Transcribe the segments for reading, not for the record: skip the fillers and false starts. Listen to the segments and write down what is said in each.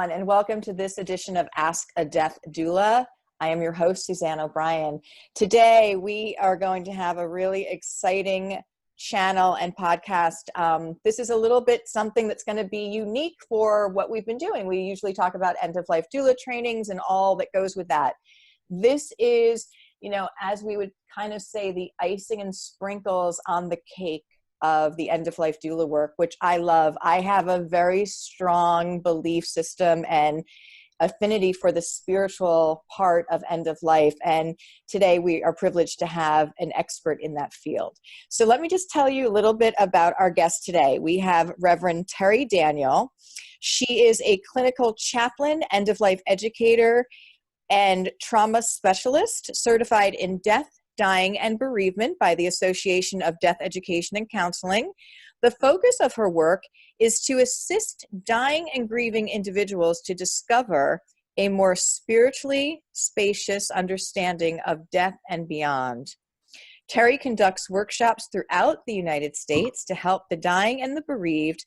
everyone, and welcome to this edition of Ask a Death Doula. I am your host, Suzanne O'Brien. Today, we are going to have a really exciting channel and podcast. This is a little bit something that's going to be unique for what we've been doing. We usually talk about end-of-life doula trainings and all that goes with that. This is, as we would kind of say, the icing and sprinkles on the cake of the end-of-life doula work, which I love. I have a very strong belief system and affinity for the spiritual part of end of life. And today we are privileged to have an expert in that field. So let me just tell you a little bit about our guest today. We have Reverend Terri Daniel. She is a clinical chaplain, end-of-life educator, and trauma specialist, certified in death, dying, and bereavement by the Association of Death Education and Counseling. The focus of her work is to assist dying and grieving individuals to discover a more spiritually spacious understanding of death and beyond. Terri conducts workshops throughout the United States to help the dying and the bereaved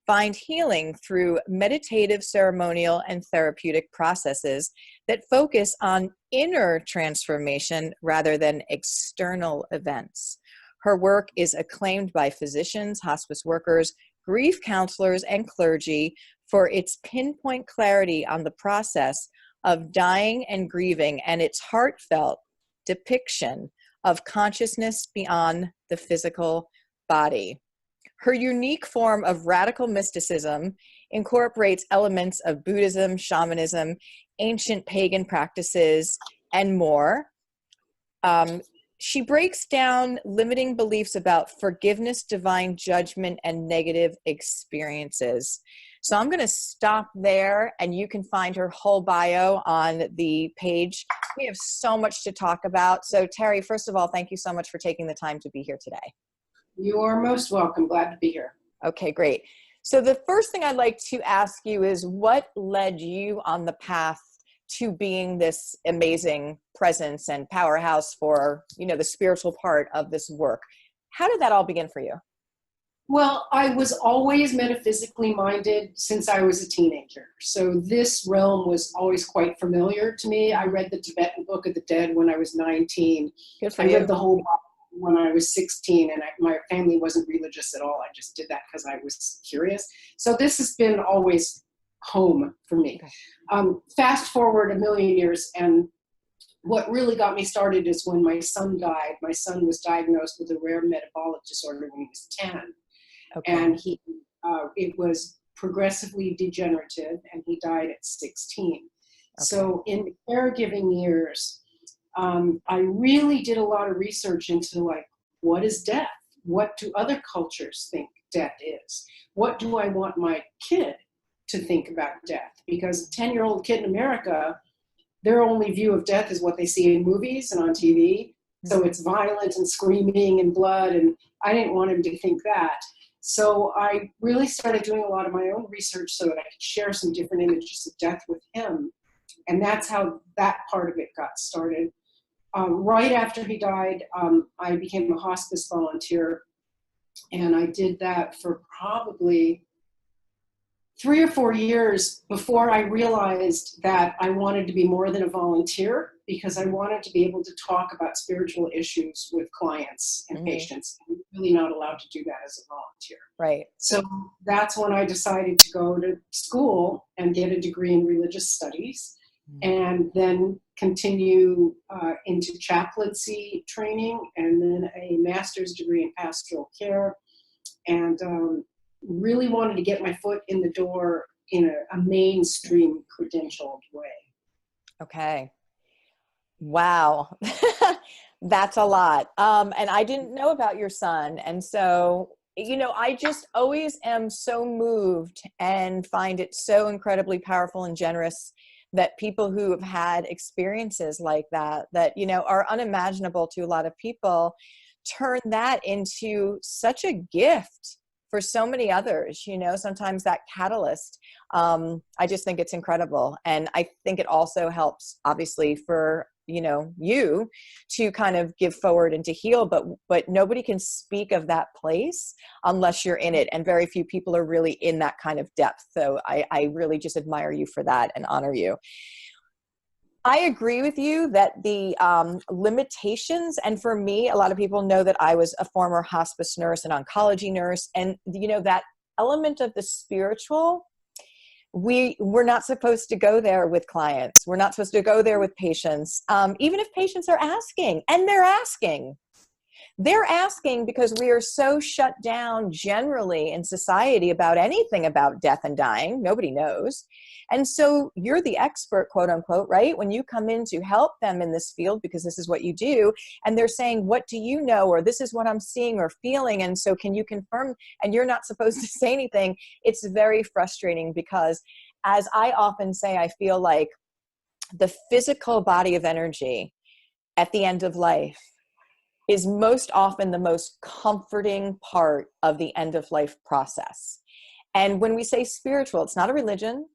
find healing through meditative, ceremonial, and therapeutic processes that focus on inner transformation rather than external events. Her work is acclaimed by physicians, hospice workers, grief counselors, and clergy for its pinpoint clarity on the process of dying and grieving and its heartfelt depiction of consciousness beyond the physical body. Her unique form of radical mysticism incorporates elements of Buddhism, shamanism, ancient pagan practices, and more. She breaks down limiting beliefs about forgiveness, divine judgment, and negative experiences. So I'm going to stop there, and you can find her whole bio on the page. We have so much to talk about. So Terri, first of all, thank you so much for taking the time to be here today. You are most welcome. Glad to be here. Okay, great. So the first thing I'd like to ask you is, what led you on the path to being this amazing presence and powerhouse for, the spiritual part of this work? How did that all begin for you? Well, I was always metaphysically minded since I was a teenager. So this realm was always quite familiar to me. I read the Tibetan Book of the Dead when I was 19. Good for I you. read the whole Bible when I was 16, and my family wasn't religious at all. I just did that because I was curious. So this has been always home for me. Fast forward a million years, and what really got me started is when my son died. My son was diagnosed with a rare metabolic disorder when he was 10. Okay. And it was progressively degenerative, and he died at 16. Okay. So in the caregiving years, I really did a lot of research into what is death? What do other cultures think death is? What do I want my kid to think about death? Because a 10-year-old kid in America, their only view of death is what they see in movies and on TV. So it's violent and screaming and blood, and I didn't want him to think that. So I really started doing a lot of my own research so that I could share some different images of death with him. And that's how that part of it got started. Right after he died, I became a hospice volunteer, and I did that for probably 3 or 4 years before I realized that I wanted to be more than a volunteer, because I wanted to be able to talk about spiritual issues with clients and patients. I'm really not allowed to do that as a volunteer. Right. So that's when I decided to go to school and get a degree in religious studies, and then continue into chaplaincy training, and then a master's degree in pastoral care, and really wanted to get my foot in the door in a mainstream credentialed way. Okay. Wow. That's a lot. And I didn't know about your son. And so, I just always am so moved and find it so incredibly powerful and generous that people who have had experiences like that, are unimaginable to a lot of people, turn that into such a gift for so many others, sometimes that catalyst. I just think it's incredible. And I think it also helps, obviously, for, you to kind of give forward and to heal, but nobody can speak of that place unless you're in it. And very few people are really in that kind of depth. So I really just admire you for that and honor you. I agree with you that the limitations, and for me, a lot of people know that I was a former hospice nurse and oncology nurse, and that element of the spiritual, we're not supposed to go there with clients. We're not supposed to go there with patients, even if patients are asking, and they're asking. They're asking because we are so shut down generally in society about anything about death and dying. Nobody knows. And so you're the expert, quote unquote, right? When you come in to help them in this field, because this is what you do, and they're saying, what do you know? Or this is what I'm seeing or feeling. And so can you confirm? And you're not supposed to say anything. It's very frustrating because, as I often say, I feel like the physical body of energy at the end of life is most often the most comforting part of the end of life process. And when we say spiritual, it's not a religion,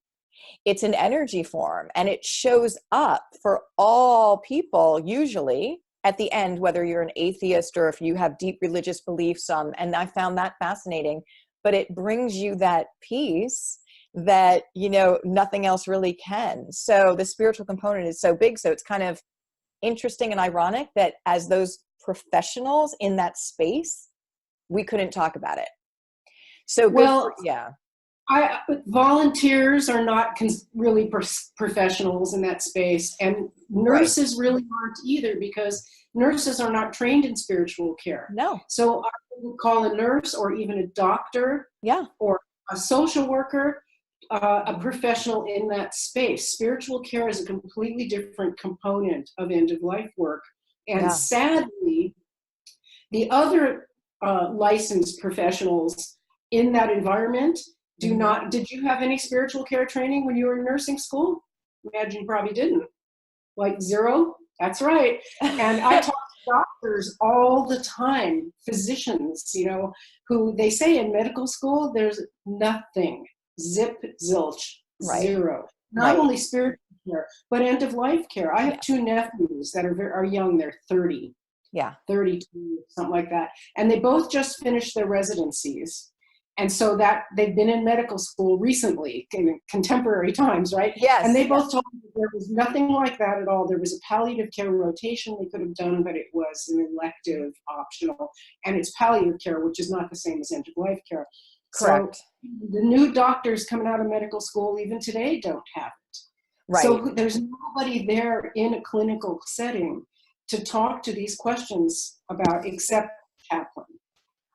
it's an energy form, and it shows up for all people usually at the end, whether you're an atheist or if you have deep religious beliefs. And I found that fascinating, but it brings you that peace that, nothing else really can. So the spiritual component is so big. So it's kind of interesting and ironic that as those professionals in that space, we couldn't talk about it. So volunteers are not really professionals in that space, and nurses really aren't either, because nurses are not trained in spiritual care. No. So I would call a nurse or even a doctor or a social worker a professional in that space. Spiritual care is a completely different component of end-of-life work. And sadly, the other licensed professionals in that environment do not. Did you have any spiritual care training when you were in nursing school? Imagine you probably didn't. Like zero? That's right. And I talk to doctors all the time, physicians, who they say in medical school, there's nothing. Zip, zilch, zero. Not only spiritual care, but end-of-life care. I have two nephews that are young. They're 30. 32, something like that. And they both just finished their residencies. And so that they've been in medical school recently, in contemporary times, right? Yes. And they both told me there was nothing like that at all. There was a palliative care rotation they could have done, but it was an elective, optional. And it's palliative care, which is not the same as end-of-life care. Correct. So the new doctors coming out of medical school even today don't have it. Right. So there's nobody there in a clinical setting to talk to these questions about except chaplain.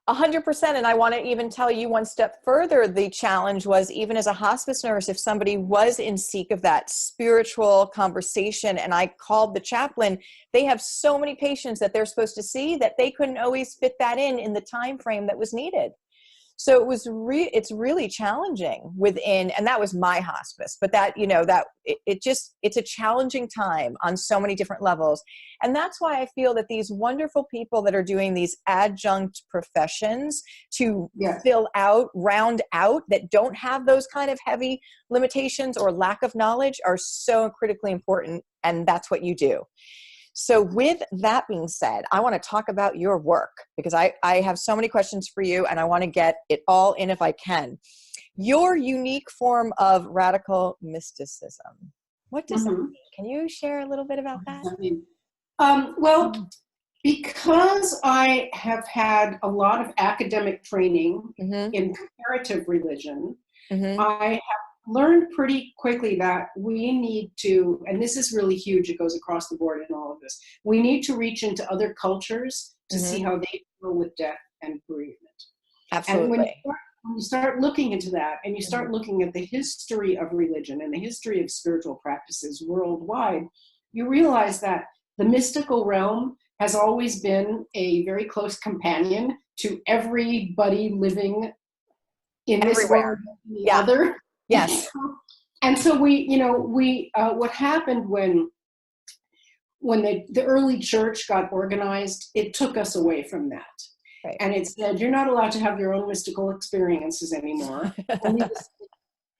100%. And I want to even tell you one step further. The challenge was, even as a hospice nurse, if somebody was in seek of that spiritual conversation and I called the chaplain, they have so many patients that they're supposed to see that they couldn't always fit that in the time frame that was needed. So it was it's really challenging within, and that was my hospice, but that, it's a challenging time on so many different levels. And that's why I feel that these wonderful people that are doing these adjunct professions to round out, that don't have those kind of heavy limitations or lack of knowledge, are so critically important. And that's what you do. So with that being said, I want to talk about your work, because I have so many questions for you and I want to get it all in if I can. Your unique form of radical mysticism. What does that mean? Can you share a little bit about that? Well, because I have had a lot of academic training in comparative religion, I have learned pretty quickly that we need to, and this is really huge, it goes across the board in all of this, we need to reach into other cultures to see how they deal with death and bereavement. Absolutely. And when you start looking into that, and you start looking at the history of religion and the history of spiritual practices worldwide, you realize that the mystical realm has always been a very close companion to everybody living in this world and the other. Yes. And so what happened when the early church got organized, it took us away from that. Right. And it said, you're not allowed to have your own mystical experiences anymore. Only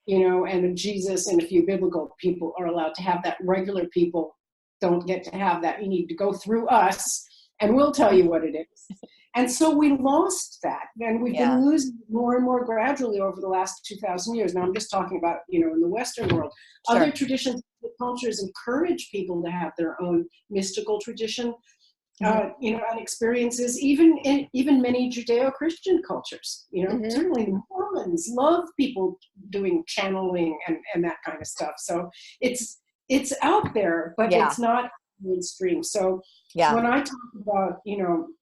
and Jesus and a few biblical people are allowed to have that. Regular people don't get to have that. You need to go through us, and we'll tell you what it is. And so we lost that, and we've been losing more and more gradually over the last 2,000 years. Now I'm just talking about, in the Western world. Sure. Other traditions, cultures encourage people to have their own mystical tradition, and experiences. Even many Judeo-Christian cultures, certainly the Mormons love people doing channeling and that kind of stuff. So it's out there, but it's not mainstream. So when I talk about,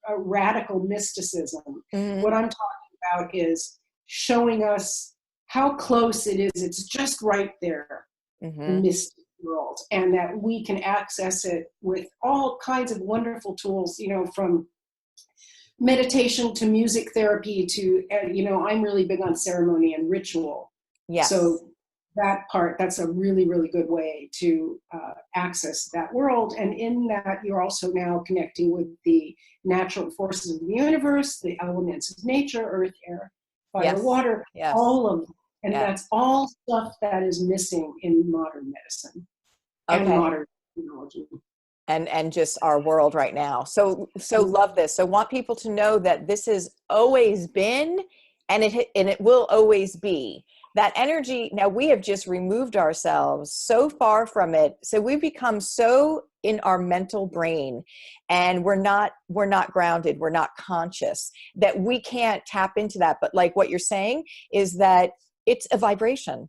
a radical mysticism, what I'm talking about is showing us how close it is. It's just right there, the mystic world, and that we can access it with all kinds of wonderful tools, from meditation to music therapy to, I'm really big on ceremony and ritual. Yes. So that's a really, really good way to access that world. And in that, you're also now connecting with the natural forces of the universe, the elements of nature, earth, air, fire, water, all of them. And that's all stuff that is missing in modern medicine and modern technology. And just our world right now. So love this. So want people to know that this has always been, and it will always be. That energy, now we have just removed ourselves so far from it. So we've become so in our mental brain, and we're not grounded, we're not conscious, that we can't tap into that. But like what you're saying is that it's a vibration.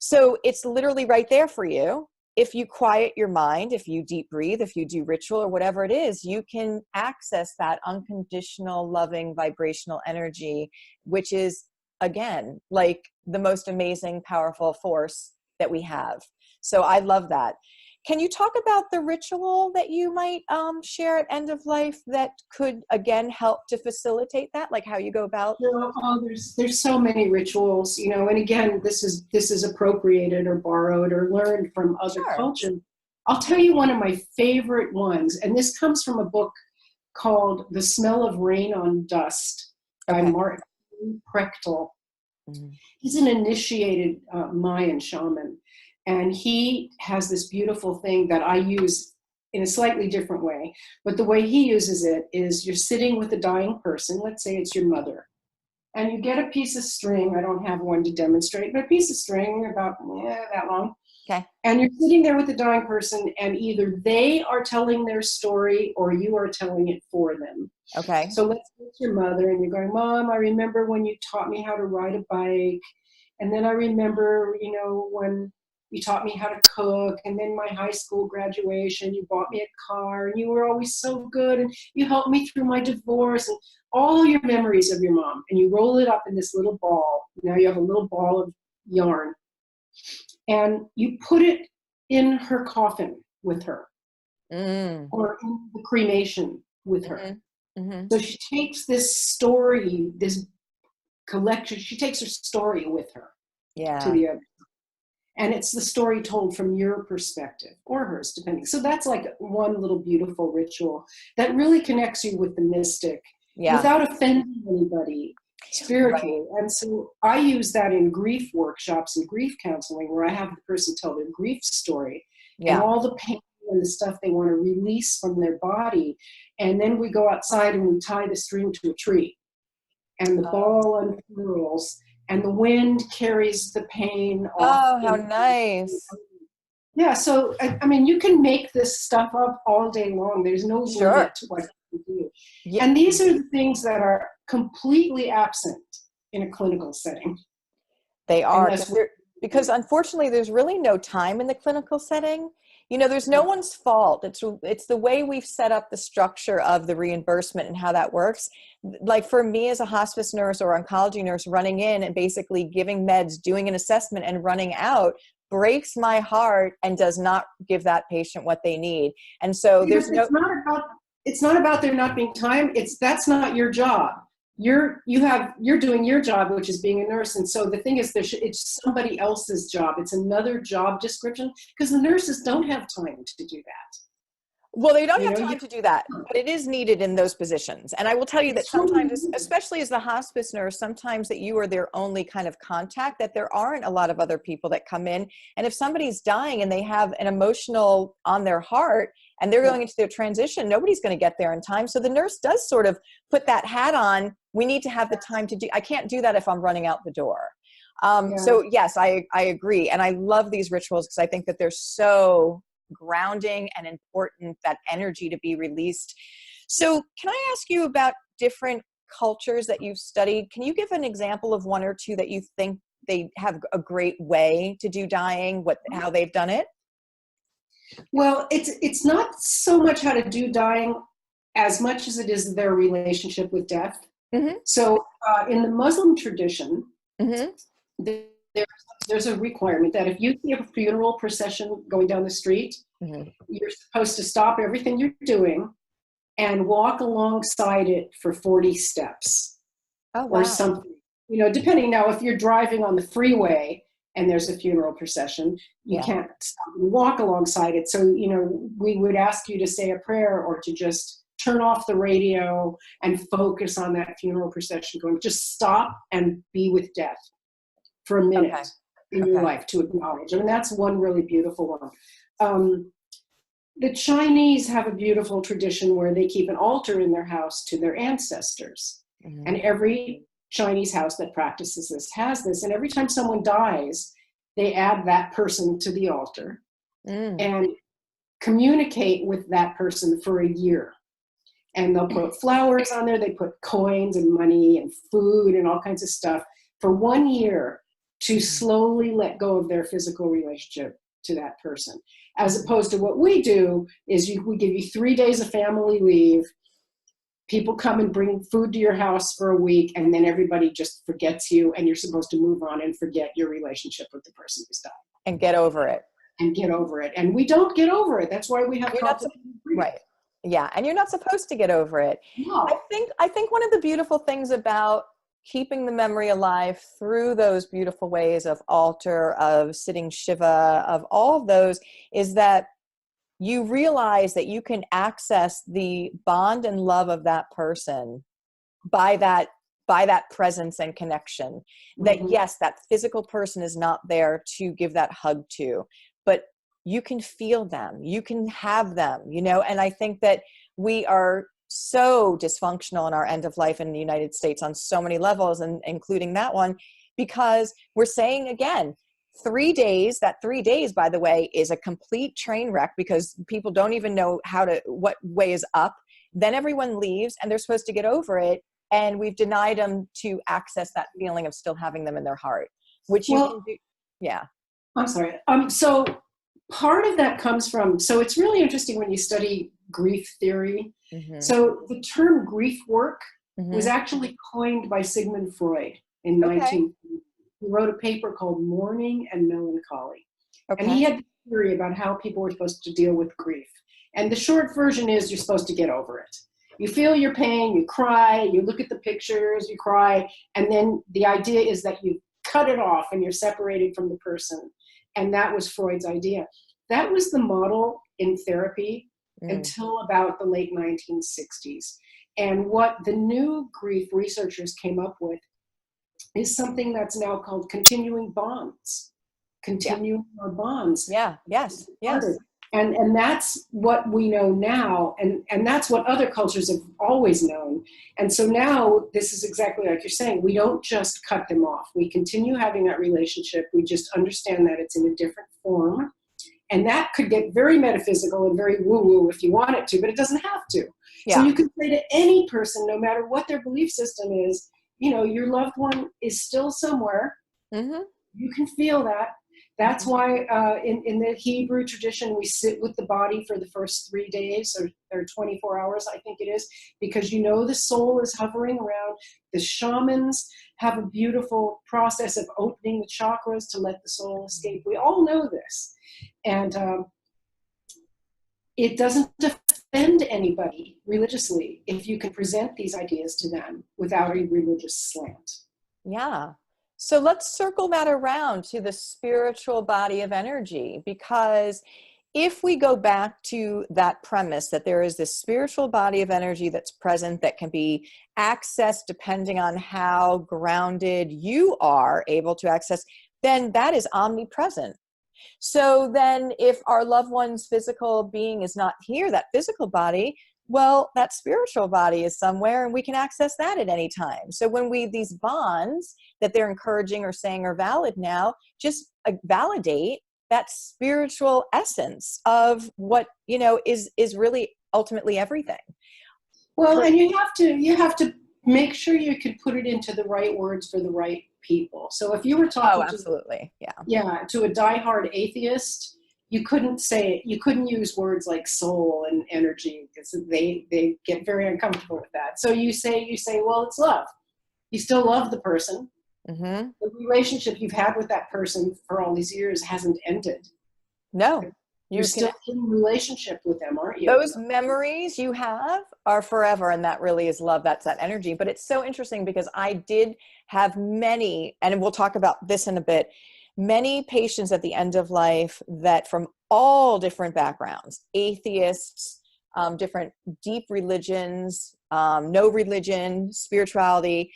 So it's literally right there for you. If you quiet your mind, if you deep breathe, if you do ritual or whatever it is, you can access that unconditional, loving, vibrational energy, which is, again, like the most amazing, powerful force that we have. So I love that. Can you talk about the ritual that you might share at end of life that could, again, help to facilitate that? Like how you go about? There's so many rituals, and again, this is appropriated or borrowed or learned from other cultures. I'll tell you one of my favorite ones, and this comes from a book called The Smell of Rain on Dust by Martin Prechtel. He's an initiated Mayan shaman, and he has this beautiful thing that I use in a slightly different way. But the way he uses it is you're sitting with a dying person, let's say it's your mother, and you get a piece of string. I don't have one to demonstrate, but a piece of string about that long. Okay. And you're sitting there with the dying person, and either they are telling their story or you are telling it for them. Okay. So let's say it's your mother, and you're going, Mom, I remember when you taught me how to ride a bike. And then I remember, when you taught me how to cook, and then my high school graduation, you bought me a car, and you were always so good, and you helped me through my divorce, and all your memories of your mom. And you roll it up in this little ball. Now you have a little ball of yarn. And you put it in her coffin with her, or in the cremation with her. So she takes this story, this collection, she takes her story with her to the other. And it's the story told from your perspective, or hers, depending. So that's like one little beautiful ritual that really connects you with the mystic without offending anybody spiritually. Right. And so I use that in grief workshops and grief counseling, where I have the person tell their grief story and all the pain and the stuff they want to release from their body. And then we go outside and we tie the string to a tree, and the ball unfurls, and the wind carries the pain off. Oh, how nice. Yeah, so, I mean, you can make this stuff up all day long. There's no limit to what you can do. Yeah. And these are the things that are completely absent in a clinical setting. They are, because unfortunately, there's really no time in the clinical setting. There's no one's fault. It's the way we've set up the structure of the reimbursement and how that works. Like for me as a hospice nurse or oncology nurse, running in and basically giving meds, doing an assessment and running out breaks my heart and does not give that patient what they need. And so it's not about there not being time. That's not your job. You're doing your job, which is being a nurse. And so the thing is, it's somebody else's job. It's another job description, because the nurses don't have time to do that. Well, they don't You have know, time to do that, but it is needed in those positions. And I will tell you that sometimes, especially as the hospice nurse, sometimes that you are their only kind of contact, that there aren't a lot of other people that come in. And if somebody's dying and they have an emotional on their heart and they're going into their transition, nobody's going to get there in time. So the nurse does sort of put that hat on. We need to have the time to do, I can't do that if I'm running out the door. So yes, I agree. And I love these rituals because I think that they're so grounding and important, that energy to be released. So can I ask you about different cultures that you've studied? Can you give an example of one or two that you think they have a great way to do dying, how they've done it? Well, it's not so much how to do dying as much as it is their relationship with death. Mm-hmm. So in the Muslim tradition, Mm-hmm. there's a requirement that if you see a funeral procession going down the street, Mm-hmm. you're supposed to stop everything you're doing and walk alongside it for 40 steps. Oh, wow. Or something. You know, depending now, if you're driving on the freeway and there's a funeral procession, you can't stop and walk alongside it. So, you know, we would ask you to say a prayer or to just turn off the radio and focus on that funeral procession going. Just stop and be with death for a minute in your life to acknowledge. I mean, that's one really beautiful one. The Chinese have a beautiful tradition where they keep an altar in their house to their ancestors. Mm-hmm. And every Chinese house that practices this has this. And every time someone dies, they add that person to the altar and communicate with that person for a year. And they'll put flowers on there. They put coins and money and food and all kinds of stuff for 1 year to slowly let go of their physical relationship to that person. As opposed to what we do is we give you 3 days of family leave. People come and bring food to your house for a week, and then everybody just forgets you, and you're supposed to move on and forget your relationship with the person who's died. And get over it. And we don't get over it. That's why we have right. Yeah, and you're not supposed to get over it. No. I think one of the beautiful things about keeping the memory alive through those beautiful ways of altar, of sitting Shiva, of all of those, is that you realize that you can access the bond and love of that person by that presence and connection. That yes, that physical person is not there to give that hug to, but you can feel them, you can have them, you know. And I think that we are so dysfunctional in our end of life in the United States on so many levels, and including that one, because we're saying again, 3 days, that 3 days, by the way, is a complete train wreck because people don't even know what way is up. Then everyone leaves and they're supposed to get over it. And we've denied them to access that feeling of still having them in their heart, which you can do. Yeah. I'm sorry. So part of that comes from, so it's really interesting when you study grief theory. Mm-hmm. So the term grief work was actually coined by Sigmund Freud in 19. He wrote a paper called Mourning and Melancholy. And he had the theory about how people were supposed to deal with grief. And the short version is you're supposed to get over it. You feel your pain, you cry, you look at the pictures, you cry, and then the idea is that you cut it off and you're separated from the person. And that was Freud's idea. That was the model in therapy until about the late 1960s. And what the new grief researchers came up with is something that's now called continuing bonds. Continuing our bonds. Yeah, yes. And that's what we know now, and that's what other cultures have always known. And so now, this is exactly like you're saying, we don't just cut them off. We continue having that relationship. We just understand that it's in a different form. And that could get very metaphysical and very woo-woo if you want it to, but it doesn't have to. Yeah. So you can say to any person, no matter what their belief system is, you know, your loved one is still somewhere. Mm-hmm. You can feel that. That's why in the Hebrew tradition, we sit with the body for the first 3 days or 24 hours, I think it is, because you know the soul is hovering around. The shamans have a beautiful process of opening the chakras to let the soul escape. We all know this. And it doesn't offend anybody religiously if you can present these ideas to them without a religious slant. Yeah. So let's circle that around to the spiritual body of energy, because if we go back to that premise that there is this spiritual body of energy that's present that can be accessed depending on how grounded you are able to access, then that is omnipresent. So then if our loved one's physical being is not here, that physical body, well, that spiritual body is somewhere and we can access that at any time. So when these bonds that they're encouraging or saying are valid now, just validate that spiritual essence of what, is really ultimately everything. Well, and you have to make sure you can put it into the right words for the right people. So if you were talking absolutely. to a diehard atheist, you couldn't use words like soul and energy because they get very uncomfortable with that. So you say, well, it's love. You still love the person. Mm-hmm. The relationship you've had with that person for all these years hasn't ended. No. You're still in relationship with them, aren't you? Those memories you have are forever, and that really is love. That's that energy. But it's so interesting because I did have many, and we'll talk about this in a bit, many patients at the end of life that from all different backgrounds, atheists, different deep religions, no religion, spirituality,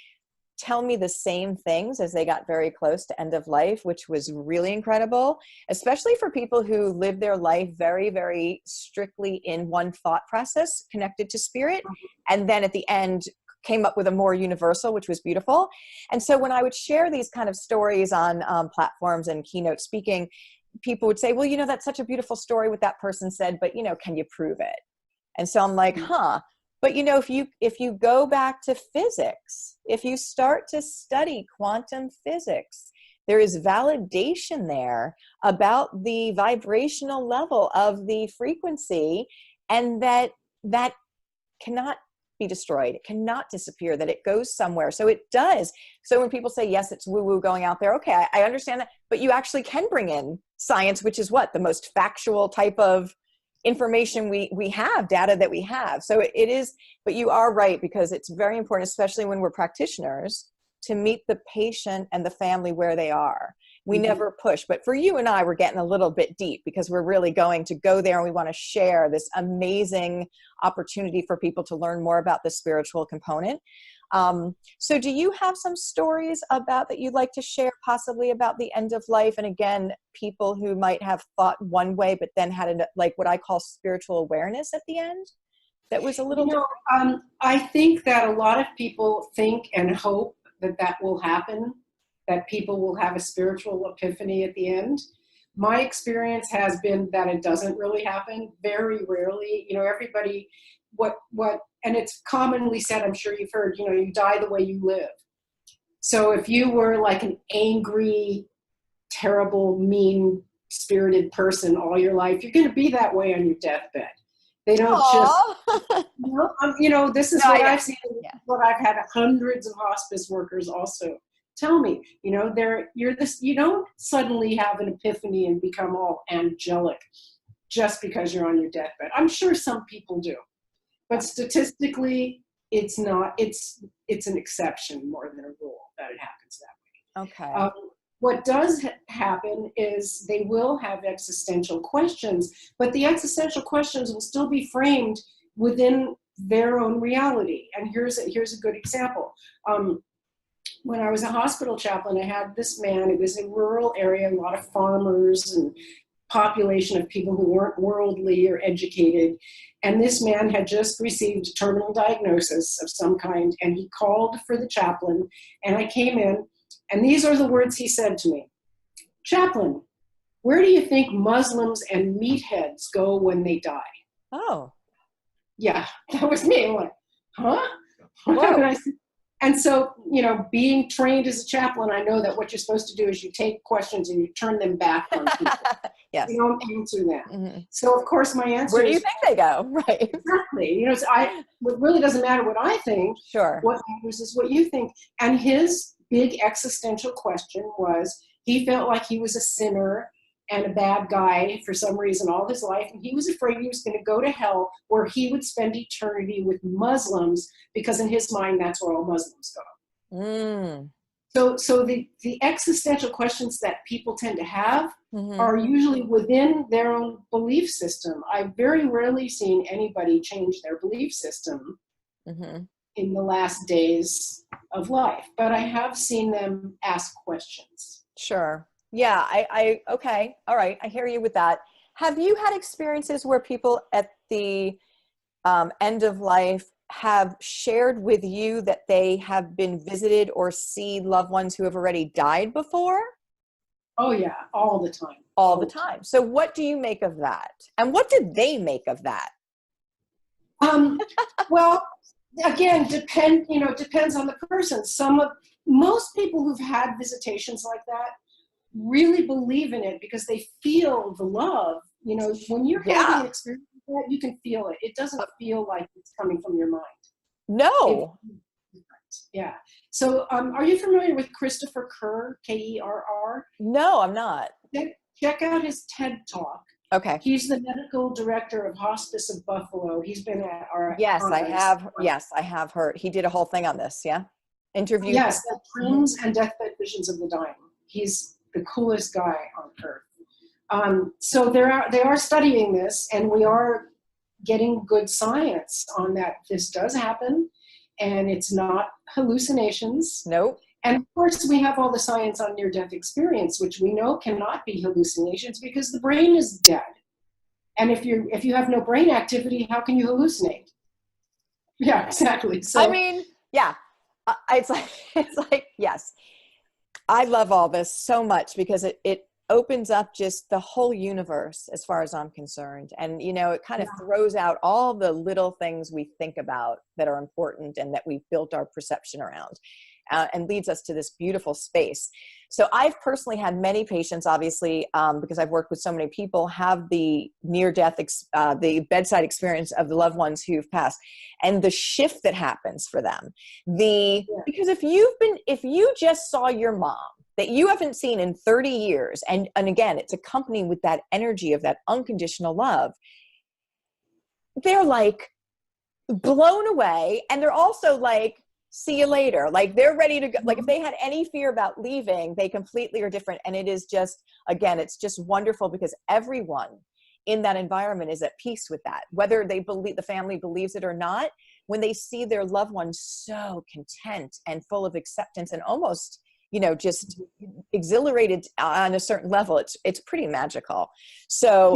tell me the same things as they got very close to end of life, which was really incredible, especially for people who live their life very, very strictly in one thought process connected to spirit. And then at the end came up with a more universal, which was beautiful. And so when I would share these kind of stories on platforms and keynote speaking, people would say, well, that's such a beautiful story what that person said, but, can you prove it? And so I'm like, But if you go back to physics, if you start to study quantum physics, there is validation there about the vibrational level of the frequency, and that cannot be destroyed. It cannot disappear, that it goes somewhere. So it does. So when people say, yes, it's woo-woo going out there, okay, I understand that, but you actually can bring in science, which is what? The most factual type of information we have, data that we have. So it is, but you are right, because it's very important, especially when we're practitioners, to meet the patient and the family where they are. We never push, but for you and I, we're getting a little bit deep because we're really going to go there and we want to share this amazing opportunity for people to learn more about the spiritual component. So do you have some stories about that you'd like to share, possibly about the end of life? And again, people who might have thought one way, but then had like what I call spiritual awareness at the end. That was a little different. I think that a lot of people think and hope that will happen, that people will have a spiritual epiphany at the end. My experience has been that it doesn't really happen. Very rarely, everybody, and it's commonly said, I'm sure you've heard, you die the way you live. So if you were like an angry, terrible, mean-spirited person all your life, you're going to be that way on your deathbed. They don't this is what I've seen, what I've had hundreds of hospice workers also tell me, you don't suddenly have an epiphany and become all angelic just because you're on your deathbed. I'm sure some people do, but statistically it's not, it's an exception more than a rule that it happens that way. Okay. What does happen is they will have existential questions, but the existential questions will still be framed within their own reality. And here's a good example. When I was a hospital chaplain, I had this man. It was a rural area, a lot of farmers and population of people who weren't worldly or educated. And this man had just received a terminal diagnosis of some kind, and he called for the chaplain, and I came in. And these are the words he said to me. Chaplain, where do you think Muslims and meatheads go when they die? Oh. Yeah, that was me. I'm like, huh? And so, being trained as a chaplain, I know that what you're supposed to do is you take questions and you turn them back on people. Yes. You don't answer them. Mm-hmm. So, of course, my answer is, where do you think they go? Right. Exactly. It really doesn't matter what I think. Sure. What matters is what you think. And his big existential question was, he felt like he was a sinner and a bad guy for some reason all his life, and he was afraid he was going to go to hell, where he would spend eternity with Muslims, because in his mind that's where all Muslims go. So the existential questions that people tend to have Mm-hmm. are usually within their own belief system. I've very rarely seen anybody change their belief system Mm-hmm. in the last days of life, but I have seen them ask questions. Sure. Yeah. Okay. All right. I hear you with that. Have you had experiences where people at the end of life have shared with you that they have been visited or see loved ones who have already died before? Oh yeah, all the time. All the time. So what do you make of that? And what did they make of that? Well, again, depends on the person. Most people who've had visitations like that really believe in it because they feel the love. When you're having an experience like that, you can feel it. It doesn't feel like it's coming from your mind. No. Yeah. So, are you familiar with Christopher Kerr, Kerr? No, I'm not. Check out his TED Talk. Okay. He's the medical director of Hospice of Buffalo. He's been at our Yes, I conference. have. Yes, I have heard. He did a whole thing on this. Yeah. Interview. Yes, the dreams and deathbed visions of the dying. He's the coolest guy on earth. So they are studying this, and we are getting good science on that. This does happen, and it's not hallucinations. Nope. And of course, we have all the science on near-death experience, which we know cannot be hallucinations because the brain is dead. And if you have no brain activity, how can you hallucinate? Yeah, exactly. So I mean, yeah, it's like, yes, I love all this so much because it opens up just the whole universe as far as I'm concerned. And, it kind of throws out all the little things we think about that are important and that we've built our perception around. And leads us to this beautiful space. So I've personally had many patients, obviously, because I've worked with so many people, have the near-death, the bedside experience of the loved ones who've passed, and the shift that happens for them. Because if you just saw your mom that you haven't seen in 30 years, and again, it's accompanied with that energy of that unconditional love, they're like blown away, and they're also like, see you later. Like they're ready to go. Like if they had any fear about leaving, they completely are different. And it is just, again, it's just wonderful because everyone in that environment is at peace with that. Whether the family believes it or not, when they see their loved ones so content and full of acceptance and almost, just exhilarated on a certain level, it's pretty magical. So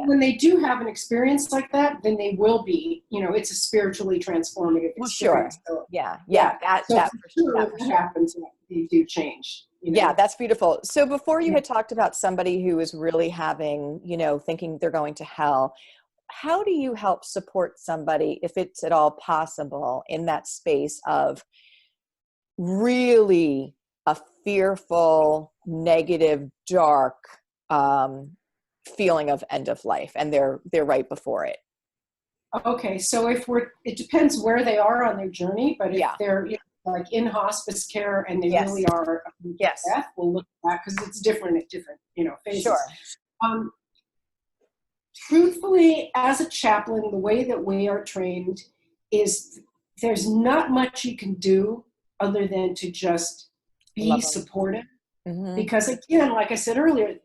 when they do have an experience like that, then they will be, it's a spiritually transformative experience. Sure. So, That happens, they do change. Yeah, that's beautiful. So before you had talked about somebody who is really having, thinking they're going to hell, how do you help support somebody, if it's at all possible, in that space of really a fearful, negative, dark feeling of end of life, and they're right before it? Okay, so it depends where they are on their journey, but if they're like in hospice care and they really are death, we'll look at that because it's different at different phases. Sure. Truthfully, as a chaplain, the way that we are trained is there's not much you can do other than to just be supportive. Mm-hmm. Because again, like I said earlier,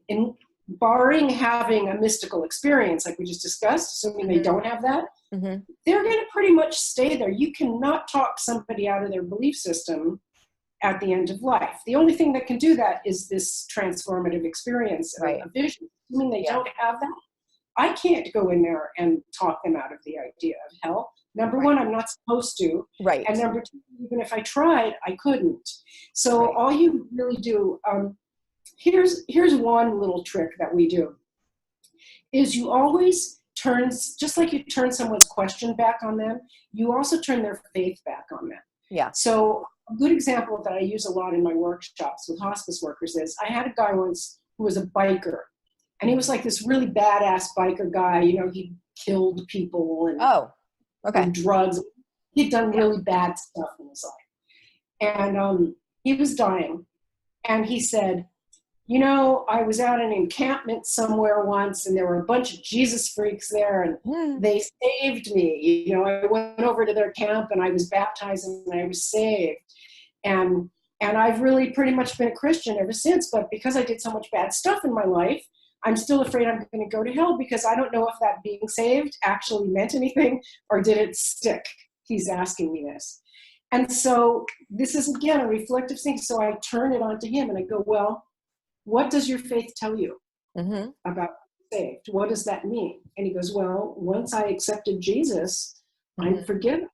barring having a mystical experience like we just discussed, assuming they don't have that, they're going to pretty much stay there. You cannot talk somebody out of their belief system at the end of life. The only thing that can do that is this transformative experience of vision. Assuming they don't have that, I can't go in there and talk them out of the idea of hell. Number one, I'm not supposed to. Right. And number two, even if I tried, I couldn't. So all you really do, here's one little trick that we do, is you always turn, just like you turn someone's question back on them, you also turn their faith back on them. Yeah. So a good example that I use a lot in my workshops with hospice workers is, I had a guy once who was a biker, and he was like this really badass biker guy. He killed people and drugs. He'd done really bad stuff in his life. And he was dying. And he said, I was out in an encampment somewhere once, and there were a bunch of Jesus freaks there, and they saved me. I went over to their camp, and I was baptized, and I was saved. And And I've really pretty much been a Christian ever since, but because I did so much bad stuff in my life, I'm still afraid I'm going to go to hell because I don't know if that being saved actually meant anything or did it stick. He's asking me this. And so this is, again, a reflective thing. So I turn it on to him and I go, well, what does your faith tell you about saved? What does that mean? And he goes, well, once I accepted Jesus, I'm forgiven.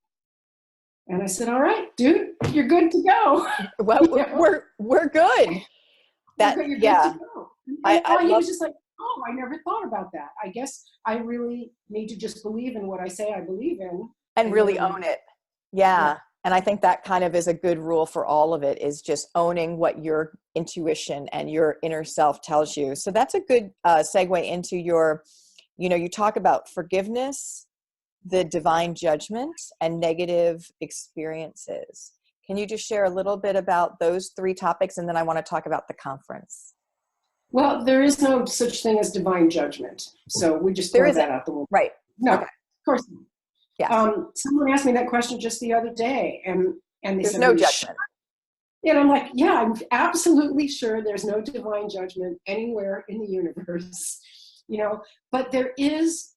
And I said, all right, dude, you're good to go. Well, we're good. That, you're good yeah. to go. He was just like, oh, I never thought about that. I guess I really need to just believe in what I say I believe in. And really own it. Yeah. And I think that kind of is a good rule for all of it, is just owning what your intuition and your inner self tells you. So that's a good segue into your, you talk about forgiveness, the divine judgment, and negative experiences. Can you just share a little bit about those three topics? And then I want to talk about the conference. Well, there is no such thing as divine judgment. So we just throw that out the window. Right. No, okay. Of course not. Yeah. Someone asked me that question just the other day, and they there's said, no judgment. And I'm like, yeah, I'm absolutely sure there's no divine judgment anywhere in the universe, but there is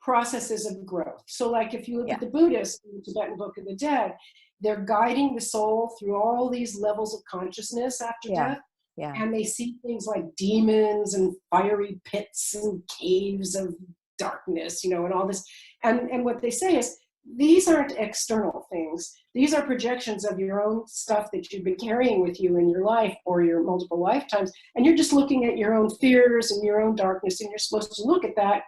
processes of growth. So like if you look at the Buddhists in the Tibetan Book of the Dead, they're guiding the soul through all these levels of consciousness after death. Yeah. And they see things like demons and fiery pits and caves of darkness, and all this. And what they say is, these aren't external things. These are projections of your own stuff that you've been carrying with you in your life or your multiple lifetimes. And you're just looking at your own fears and your own darkness, and you're supposed to look at that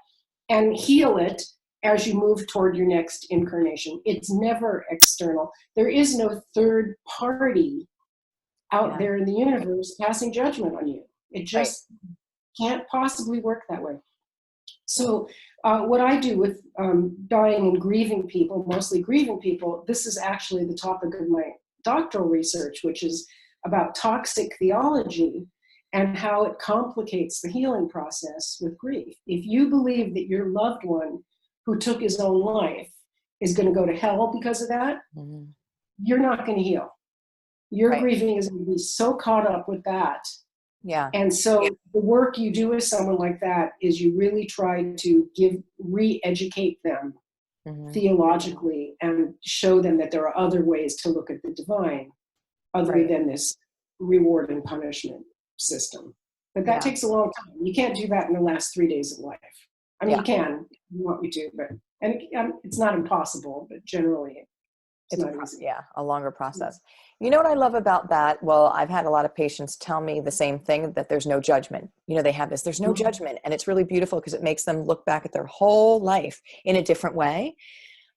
and heal it as you move toward your next incarnation. It's never external. There is no third party out there in the universe passing judgment on you. It just can't possibly work that way. So what I do with dying and grieving people, mostly grieving people, this is actually the topic of my doctoral research, which is about toxic theology and how it complicates the healing process with grief. If you believe that your loved one who took his own life is going to go to hell because of that, you're not going to heal. Your grieving is going to be so caught up with that. Yeah. And so the work you do with someone like that is you really try to re-educate them theologically and show them that there are other ways to look at the divine other than this reward and punishment system. But that takes a long time. You can't do that in the last 3 days of life. I mean, you can if you want me to, but it's not impossible, but generally it's not easy. Yeah, a longer process. You know what I love about that? Well, I've had a lot of patients tell me the same thing, that there's no judgment. They have there's no judgment. And it's really beautiful because it makes them look back at their whole life in a different way.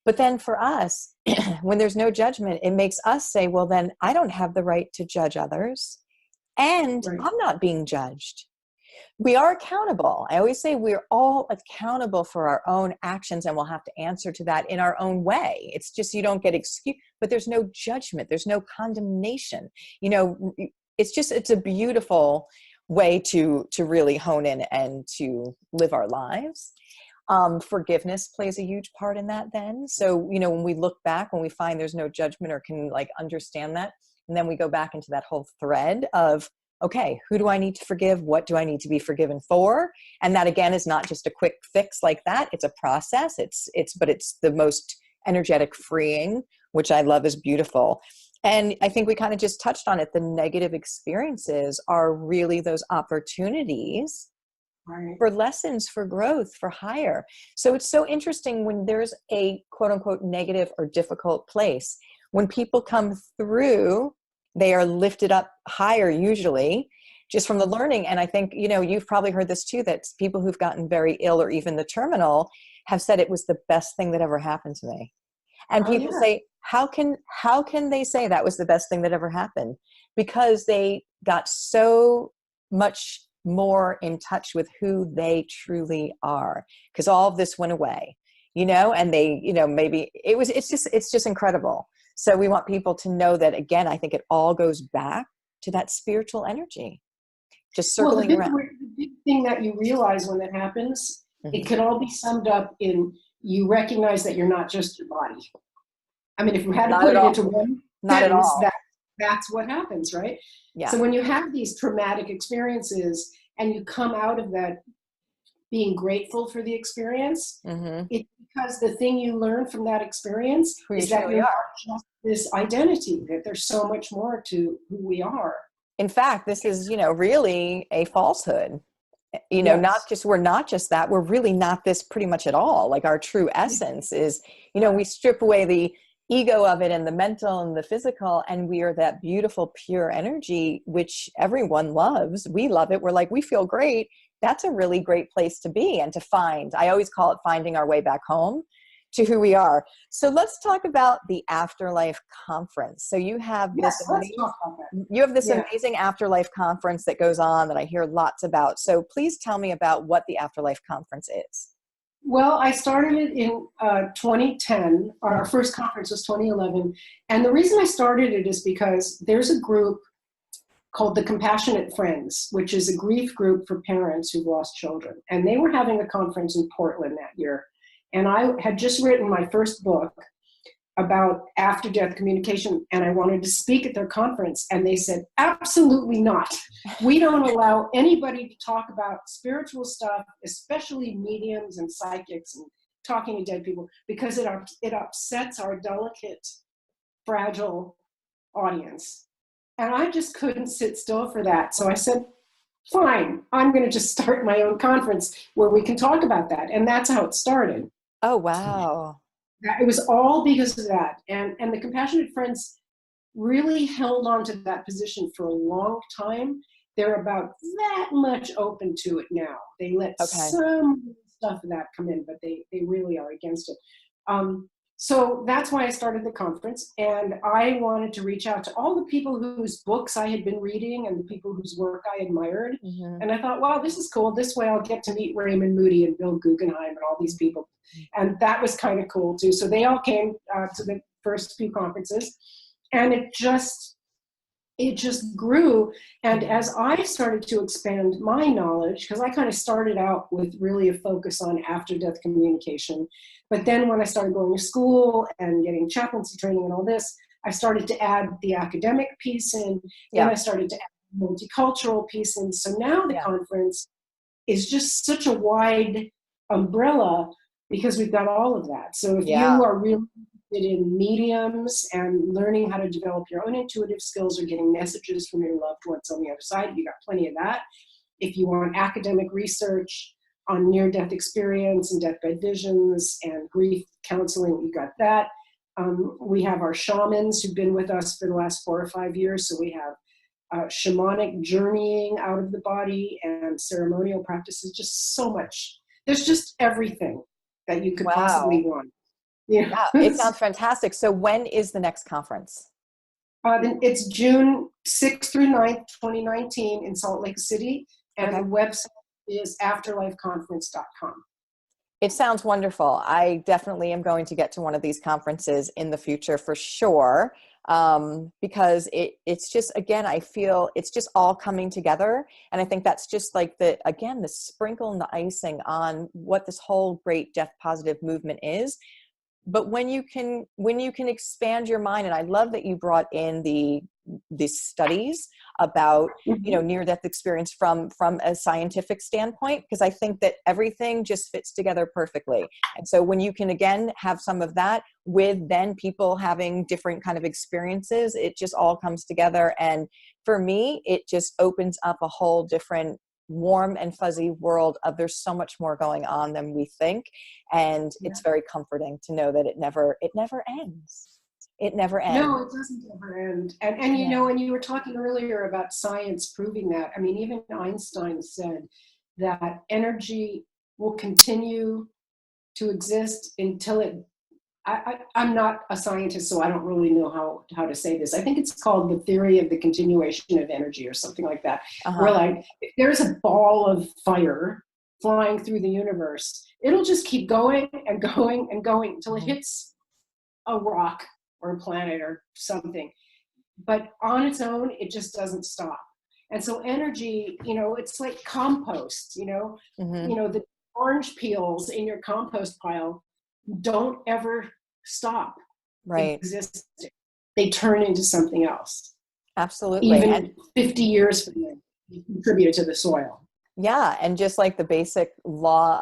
But then for us, when there's no judgment, it makes us say, well, then I don't have the right to judge others. And I'm not being judged. We are accountable. I always say we're all accountable for our own actions, and we'll have to answer to that in our own way. It's just, you don't get excused, but there's no judgment. There's no condemnation. It's a beautiful way to really hone in and to live our lives. Forgiveness plays a huge part in that then. So, when we look back, when we find there's no judgment or can understand that, and then we go back into that whole thread of, okay, who do I need to forgive? What do I need to be forgiven for? And that again is not just a quick fix like that. It's a process. But it's the most energetic freeing, which I love, is beautiful. And I think we kind of just touched on it. The negative experiences are really those opportunities for lessons, for growth, for higher. So it's so interesting when there's a quote unquote negative or difficult place, when people come through, they are lifted up higher, usually just from the learning. And I think, you've probably heard this too, that people who've gotten very ill or even the terminal have said it was the best thing that ever happened to me. And people say, how can they say that was the best thing that ever happened? Because they got so much more in touch with who they truly are, because all of this went away, and they, maybe it's just incredible. So we want people to know that, again, I think it all goes back to that spiritual energy, just circling around. The big thing that you realize when that happens, it could all be summed up in, you recognize that you're not just your body. I mean, if you had to put it into one sentence, that's what happens, right? Yeah. So when you have these traumatic experiences and you come out of that being grateful for the experience, it's because the thing you learn from that experience Who you is that truly you're are. not just this identity, that there's so much more to who we are. In fact, this is, really a falsehood. Yes. We're not just that, we're really not this pretty much at all. Like our true essence is, we strip away the ego of it and the mental and the physical, and we are that beautiful, pure energy, which everyone loves. We love it. We're like, we feel great. That's a really great place to be and to find. I always call it finding our way back home to who we are. So let's talk about the Afterlife Conference. So you have Yes, let's talk about that. you have this Yeah. amazing Afterlife Conference that goes on that I hear lots about. So please tell me about what the Afterlife Conference is. Well, I started it in 2010. Our first conference was 2011. And the reason I started it is because there's a group called the Compassionate Friends, which is a grief group for parents who've lost children. And they were having a conference in Portland that year. And I had just written my first book about after-death communication, and I wanted to speak at their conference. And they said, absolutely not. We don't allow anybody to talk about spiritual stuff, especially mediums and psychics and talking to dead people, because it upsets our delicate, fragile audience. And I just couldn't sit still for that. So I said, fine, I'm going to just start my own conference where we can talk about that. And that's how it started. Oh, wow. It was all because of that. And the Compassionate Friends really held on to that position for a long time. They're about that much open to it now. They let some stuff of that come in, but they really are against it. So that's why I started the conference. And I wanted to reach out to all the people whose books I had been reading and the people whose work I admired. And I thought, wow, this is cool. This way I'll get to meet Raymond Moody and Bill Guggenheim and all these people. And that was kind of cool too. So they all came to the first few conferences, and it just grew. And as I started to expand my knowledge, because I kind of started out with really a focus on after-death communication, but then when I started going to school and getting chaplaincy training and all this, I started to add the academic piece in, then I started to add the multicultural piece in. So now the conference is just such a wide umbrella because we've got all of that. So if you are really interested in mediums and learning how to develop your own intuitive skills or getting messages from your loved ones on the other side, you got plenty of that. If you want academic research on near-death experience and deathbed visions and grief counseling, you got that. We have our shamans who've been with us for the last 4 or 5 years. So we have shamanic journeying out of the body and ceremonial practices, just so much. There's just everything that you could possibly want. Yeah, it sounds fantastic. So when is the next conference? It's June 6th through 9th, 2019 in Salt Lake City. And the website is afterlifeconference.com. It sounds wonderful. I definitely am going to get to one of these conferences in the future for sure. Because it's just, again, I feel it's just all coming together. And I think that's just like the sprinkle and the icing on what this whole great death positive movement is. But when you can expand your mind, and I love that you brought in these studies about, near-death experience from a scientific standpoint, because I think that everything just fits together perfectly. And so when you can, again, have some of that with then people having different kind of experiences, it just all comes together. And for me, it just opens up a whole different warm and fuzzy world of there's so much more going on than we think. And it's very comforting to know that it never ends. It never ends. No, it doesn't ever end. And and you were talking earlier about science proving that. I mean, even Einstein said that energy will continue to exist until it, I'm not a scientist, so I don't really know how to say this. I think it's called the theory of the continuation of energy or something like that. Where like, if there's a ball of fire flying through the universe, it'll just keep going and going and going until it hits a rock or a planet or something. But on its own, it just doesn't stop. And so energy, it's like compost, the orange peels in your compost pile don't ever stop existing. They turn into something else. Absolutely. Even And 50 years from now, you contributed to the soil. yeah, and just like the basic law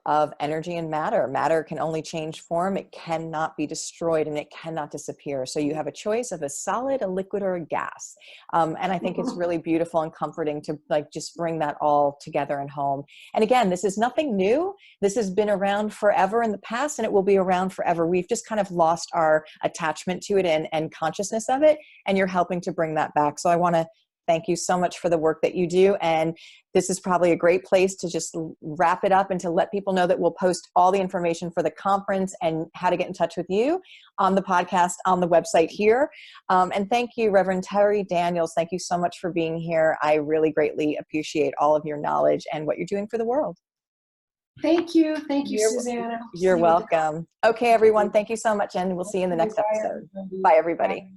of energy and matter, matter can only change form. It cannot be destroyed and it cannot disappear. So you have a choice of a solid, a liquid, or a gas. And I think it's really beautiful and comforting to like just bring that all together and home. And again, this is nothing new. This has been around forever in the past, and it will be around forever. We've just kind of lost our attachment to it and consciousness of it. And you're helping to bring that back. So I want to thank you so much for the work that you do. And this is probably a great place to just wrap it up and to let people know that we'll post all the information for the conference and how to get in touch with you on the podcast, on the website here. And thank you, Reverend Terri Daniels. Thank you so much for being here. I really greatly appreciate all of your knowledge and what you're doing for the world. Thank you. Thank you, Suzanne. You're welcome. Okay, everyone. Thank you so much. And we'll see you in the next episode. Bye, everybody.